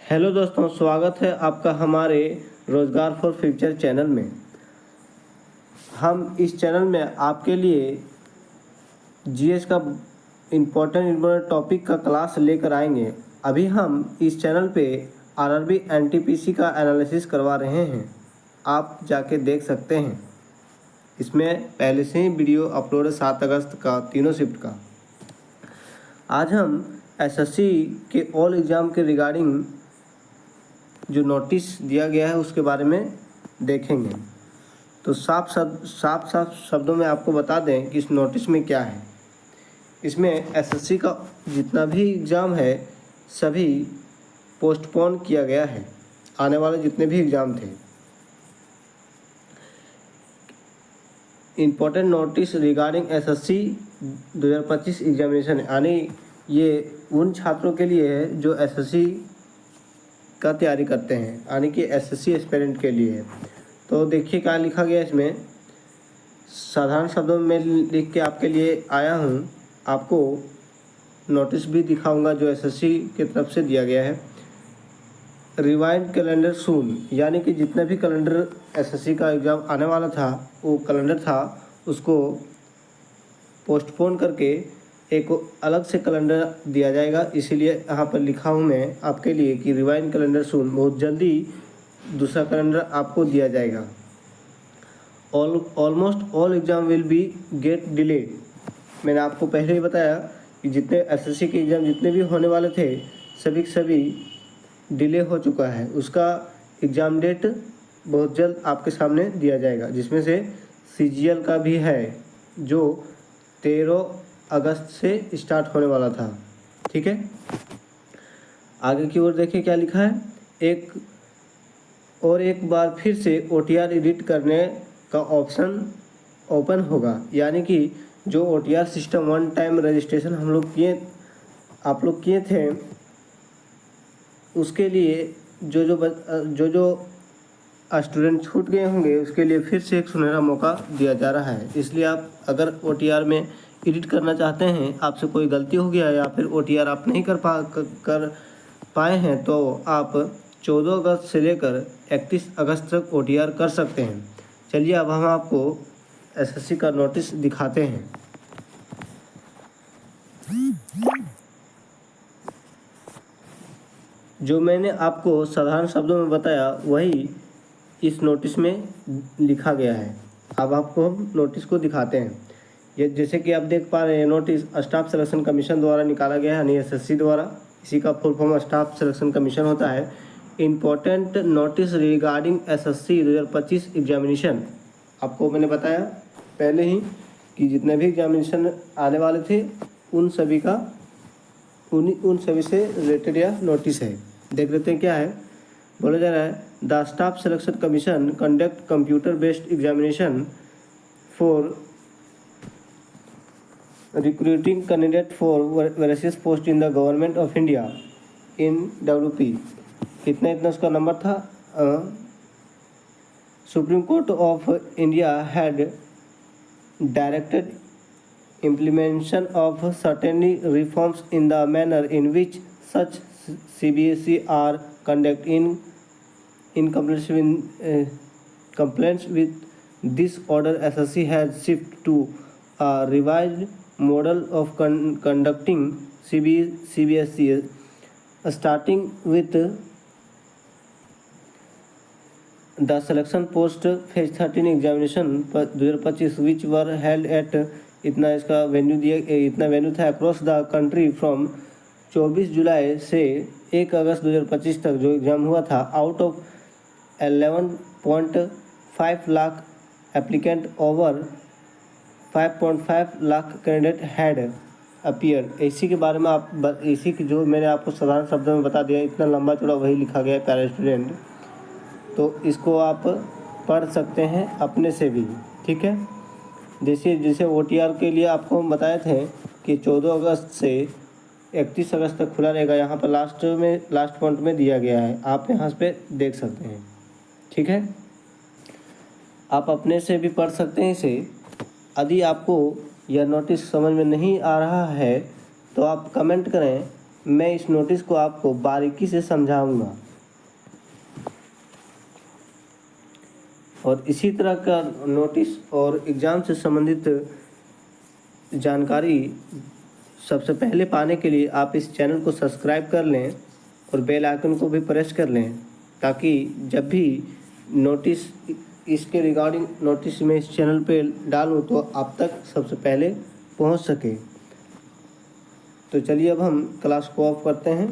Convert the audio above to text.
Hello दोस्तों, स्वागत है आपका हमारे रोज़गार फॉर फ्यूचर चैनल में। हम इस चैनल में आपके लिए जीएस का इम्पोर्टेंट टॉपिक का क्लास लेकर आएंगे। अभी हम इस चैनल पे आरआरबी एनटीपीसी का एनालिसिस करवा रहे हैं, आप जाके देख सकते हैं। इसमें पहले से ही वीडियो अपलोड है 7 अगस्त का, तीनों शिफ्ट का। आज हम एसएससी के ऑल एग्ज़ाम के रिगार्डिंग जो नोटिस दिया गया है उसके बारे में देखेंगे। तो साफ शब्दों में आपको बता दें कि इस नोटिस में क्या है। इसमें एसएससी का जितना भी एग्ज़ाम है सभी पोस्टपोन किया गया है, आने वाले जितने भी एग्ज़ाम थे। Important notice regarding SSC 2025 examination, यानी ये उन छात्रों के लिए है जो एसएससी का तैयारी करते हैं, यानी कि एसएससी एस्पिरेंट के लिए है। तो देखिए क्या लिखा गया इसमें। साधारण शब्दों में लिख के आपके लिए आया हूँ, आपको नोटिस भी दिखाऊंगा जो एसएससी की तरफ से दिया गया है। रिवाइंड कैलेंडर सून, यानी कि जितने भी कैलेंडर एसएससी का एग्ज़ाम आने वाला था, वो कैलेंडर था उसको पोस्टपोन करके एक अलग से कैलेंडर दिया जाएगा। इसीलिए यहाँ पर लिखा हूँ मैं आपके लिए कि रिवाइंड कैलेंडर सून, बहुत जल्दी दूसरा कैलेंडर आपको दिया जाएगा। Almost all exam will be gate delayed. मैंने आपको पहले ही बताया कि जितने एसएससी के एग्ज़ाम जितने भी होने वाले थे सभी सभी डिले हो चुका है। उसका एग्ज़ाम डेट बहुत जल्द आपके सामने दिया जाएगा, जिसमें से सीजीएल का भी है जो 13 अगस्त से स्टार्ट होने वाला था। ठीक है, आगे की ओर देखिए क्या लिखा है। एक बार फिर से ओटीआर एडिट करने का ऑप्शन ओपन होगा, यानी कि जो OTR system one time registration आप लोग किए थे, उसके लिए जो स्टूडेंट छूट गए होंगे उसके लिए फिर से एक सुनहरा मौका दिया जा रहा है। इसलिए आप अगर ओटीआर में एडिट करना चाहते हैं, आपसे कोई गलती हो गया या फिर ओटीआर आप नहीं कर पाए हैं, तो आप 14 अगस्त से लेकर 31 अगस्त तक ओटीआर कर सकते हैं। चलिए अब हम आपको एसएससी का नोटिस दिखाते हैं। जो मैंने आपको साधारण शब्दों में बताया वही इस नोटिस में लिखा गया है। अब आपको हम नोटिस को दिखाते हैं। ये जैसे कि आप देख पा रहे हैं, नोटिस स्टाफ सिलेक्शन कमीशन द्वारा निकाला गया है, यानी एसएससी द्वारा। इसी का full form staff selection commission होता है। Important notice regarding SSC 2025 examination. आपको मैंने बताया पहले ही कि जितने भी एग्जामिनेशन आने वाले थे उन सभी से रिलेटेड यह नोटिस है। देख लेते हैं क्या है। बोला जा रहा है, the staff selection commission conduct computer based examination for recruiting candidate for various post in the government of India in WP। इतना उसका नंबर था। Supreme court of India had directed implementation of certain reforms in the manner in which such CBSE are conducted in compliance with this order. SSC has shifted to a revised model of conducting CBSE, starting with the selection post phase 13 examination 2025 which were held at इसका venue था across the country from 24 जुलाई से 1 अगस्त 2025 तक जो exam हुआ था। Out of 11.5 lakh applicant over 5.5 lakh candidate had appear. इसी के बारे में इसी की जो मैंने आपको साधारण शब्दों में बता दिया, इतना लंबा चौड़ा वही लिखा गया है प्यारे स्टूडेंट। तो इसको आप पढ़ सकते हैं अपने से भी। ठीक है, जैसे ओटीआर के लिए आपको हम बताए थे कि 14 अगस्त से 31 अगस्त तक खुला रहेगा। यहाँ पर लास्ट पॉइंट में दिया गया है, आप यहाँ पे देख सकते हैं। ठीक है, आप अपने से भी पढ़ सकते हैं इसे। यदि आपको यह नोटिस समझ में नहीं आ रहा है तो आप कमेंट करें मैं इस नोटिस को आपको बारीकी से समझाऊंगा और इसी तरह का नोटिस और एग्ज़ाम से संबंधित जानकारी सबसे पहले पाने के लिए आप इस चैनल को सब्सक्राइब कर लें और बेल आइकन को भी प्रेस कर लें, ताकि जब भी नोटिस इसके रिगार्डिंग नोटिस में इस चैनल पे डालूं तो आप तक सबसे पहले पहुंच सके। तो चलिए अब हम क्लास को ऑफ करते हैं।